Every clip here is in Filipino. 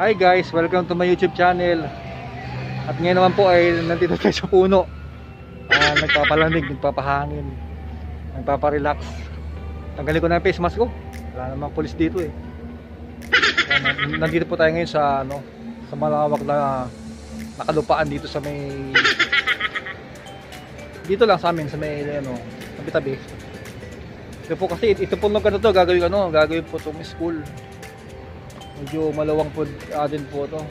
Hi guys, welcome to my YouTube channel. At ngayon naman po ay nandito tayo sa puno. Nagpapalamig, nagpapahangin, nagpaparelax. Tanggalin ko na yung face mask ko. Wala namang pulis dito eh. Nandito po tayo ngayon sa sa malawak na nakalupaan dito sa may dito lang sa amin sa may tabi-tabi. Ito po kasi ito po nung ganito gagawin po itong school. Medyo malawang po din po ito.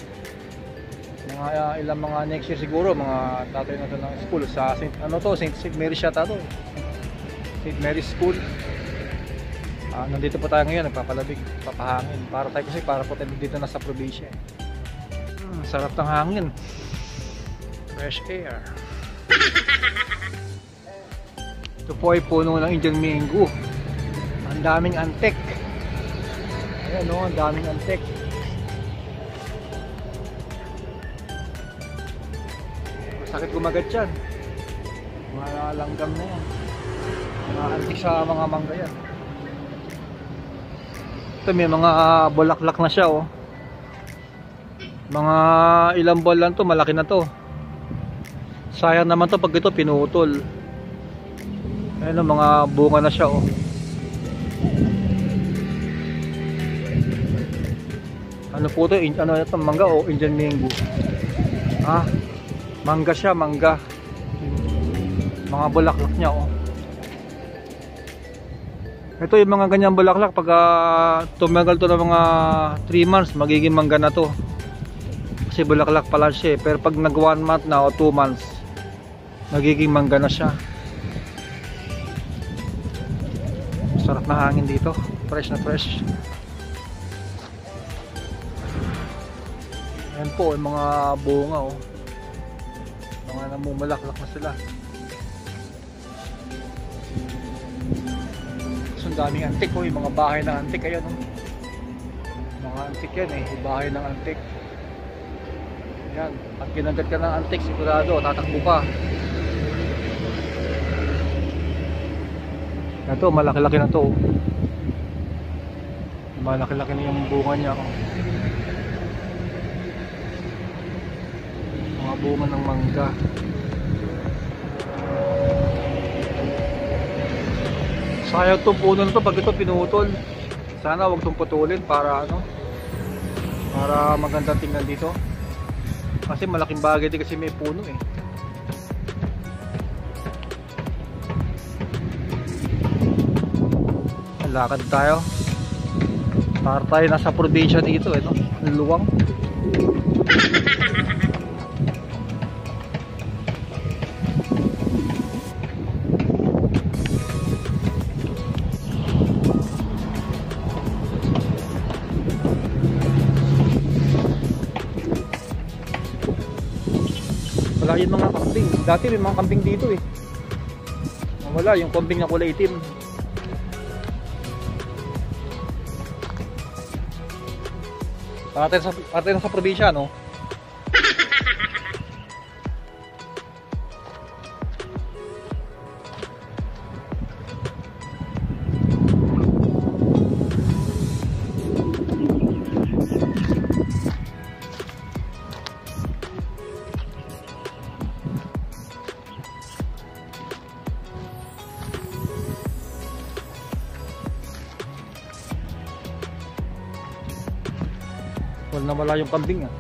Mga ilang mga next year siguro mga tatay na ito ng school sa St. Mary's yata ito. St. Mary's School. Nandito po tayo ngayon, nagpapalabig, papahangin. Para po tayo dito na sa probinsya. Sarap ng hangin. Fresh air. Ito po ay puno ng Indian mango. Ang daming antek. Ayan o, ang daming antek. Masakit kumagat yan. Mga langgam na yan. Mga antik sa mga mangga yan. Ito may mga bulaklak na siya oh. Mga ilang buwan lang to, malaki na to. Sayang naman to pag ito pinutol. Ayan o, mga bunga na siya oh. Ano po ito? Ito mangga o Indian mango? Mangga siya, mangga. Mga bulaklak niya oh. Ito yung mga ganyang bulaklak pag tumagal to ng mga 3 months magiging mangga na to. Kasi bulaklak pala siya eh. Pero pag nag 1 month na o 2 months magiging mangga na siya. Sarap na hangin dito. Fresh na fresh. Ayan po yung mga bunga oh. Mga namumulaklak na sila. So daming antik oh, yung mga bahay ng antik. Ayan oh. Mga antik yan eh, bahay ng antik. Ayan, pag ginagat ka ng antik sigurado tatakbo ka. Ito malaki-laki na to oh. Malaki-laki na yung bunga niya oh. Mga bunga ng mangga. Sayang itong puno na to pag ito pinutol. Sana wag itong putulin para para magandang tingnan dito. Kasi malaking bagay din kasi may puno eh. Lakad tayo. Para tayo nasa probinsya dito eh no? Luwang. Wala yung mga kambing. Dati may mga kambing dito eh. Wala yung kambing na kulay itim. Atin sa probinsya no. Wala yung kambing ah.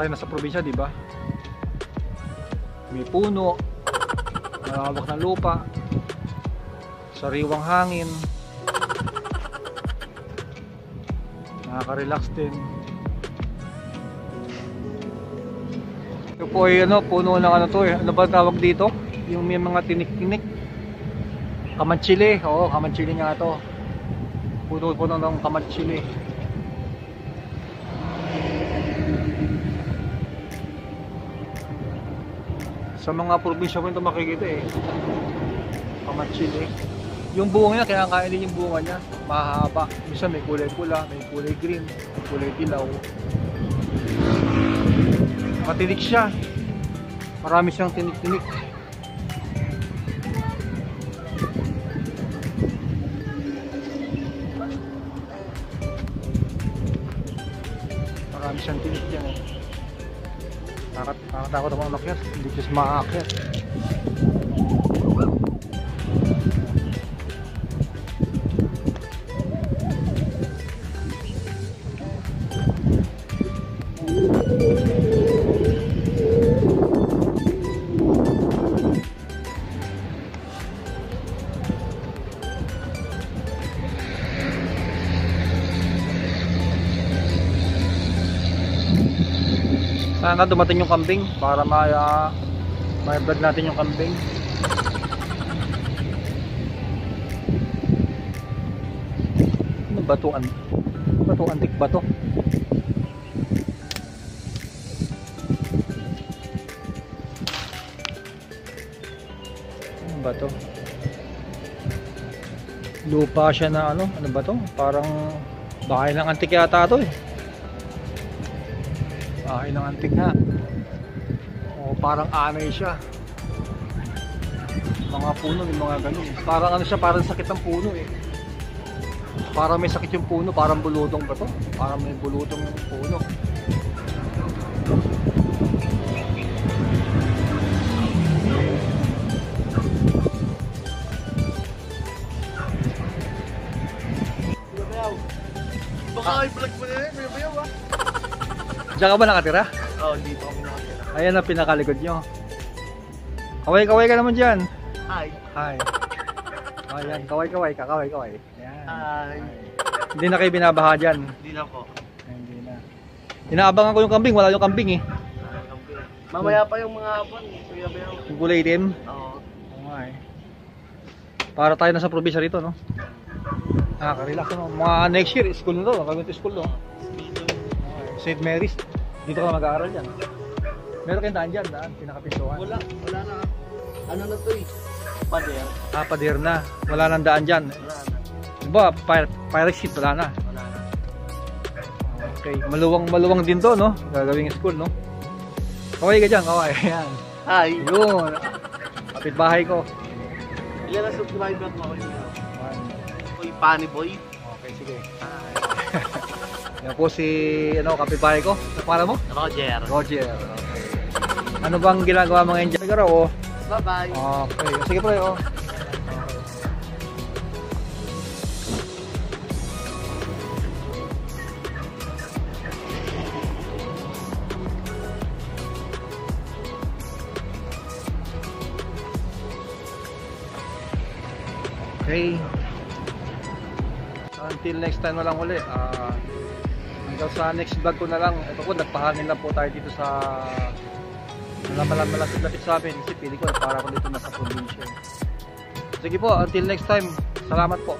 Tayo nasa probinsya, di ba? May puno, malawak na lupa, sariwang hangin, nakaka-relax din. Ito po ay ano, puno ng ano to eh. Ano ba tawag dito? Yung may mga tinik-tinik. Kamanchili. Oo, kamanchili nga to. Puno ng kamanchili. Sa mga probinsya ko ito makikita eh. Kamanchili. Yung bunga niya, kaya kain din yung bunga niya. Mahaba. Minsan may kulay pula, may kulay green, may kulay dilaw. Matinik siya. Marami siyang tinik-tinik. Marami siyang tinik yan eh. Nakatakot ako umakyat. Hindi ko siya makaakyat. Sana dumating yung kambing para ma-vlog natin yung kambing. Ano ba ito? Antik ba ito? Ano ba ito? Lupa siya na ano? Ano ba ito? Parang bahay ng antik yata ito eh. Bahay ng antik nga. O parang anay siya. Mga puno, yung mga ganun. Parang ano siya, parang sakit ng puno eh. Parang may sakit yung puno, parang bulutong ba to? Parang may bulutong yung puno. Baka i-vlog mo na yun, may bayaw ah. Diyan ka ba nakatira? Oo, dito kami nakatira. Ayan ang pinakalikod nyo. Kaway-kaway ka naman dyan. Hi. Hi. Ayan, kaway-kaway ka, kaway-kaway. Ayan. Hi. Hindi na kayo binabaha dyan. Hindi na po. Ay, hindi na. Inaabangan ko yung kambing, wala yung kambing eh. Mamaya pa yung mga hapon, Kuya Bayaw. Yung kulay itim. Oo. Oo nga eh. Para tayo nasa probinsya rito, no? Nakaka-relax, no? Mga next year, school na to. Community school, no? St. Mary's. Dito ka mag-aaral dyan. Meron kayong daan dyan, daan? Pinakapintuan. Wala na. Ano na to eh? Pader. Pader na. Wala nang daan dyan. Wala na. Diba, pirate ship, wala na. Wala na. Okay, maluwang din to, no? Gagawing school, no? Kaway ka dyan, kaway. Ayan. Hi. Yun. Kapit bahay ko. Ilan na subscriber mo ako yun? Uy, Pani Boy. Okay, sige. Hi. Yan po si, ano, kapitbahay ko. Ano pangalan mo? Roger. Roger. Okay. Ano bang ginagawa mo ngayon dyan? Siguro, oh. Bye-bye. Okay. Sige pre, oh. Okay. Until next time na lang ulit. Hanggang sa next vlog ko na lang. Ito po, nagpahangin lang po tayo dito sa malapit sa amin. Kasi pili ko para ako dito nasa probinsya. Sige po, until next time. Salamat po.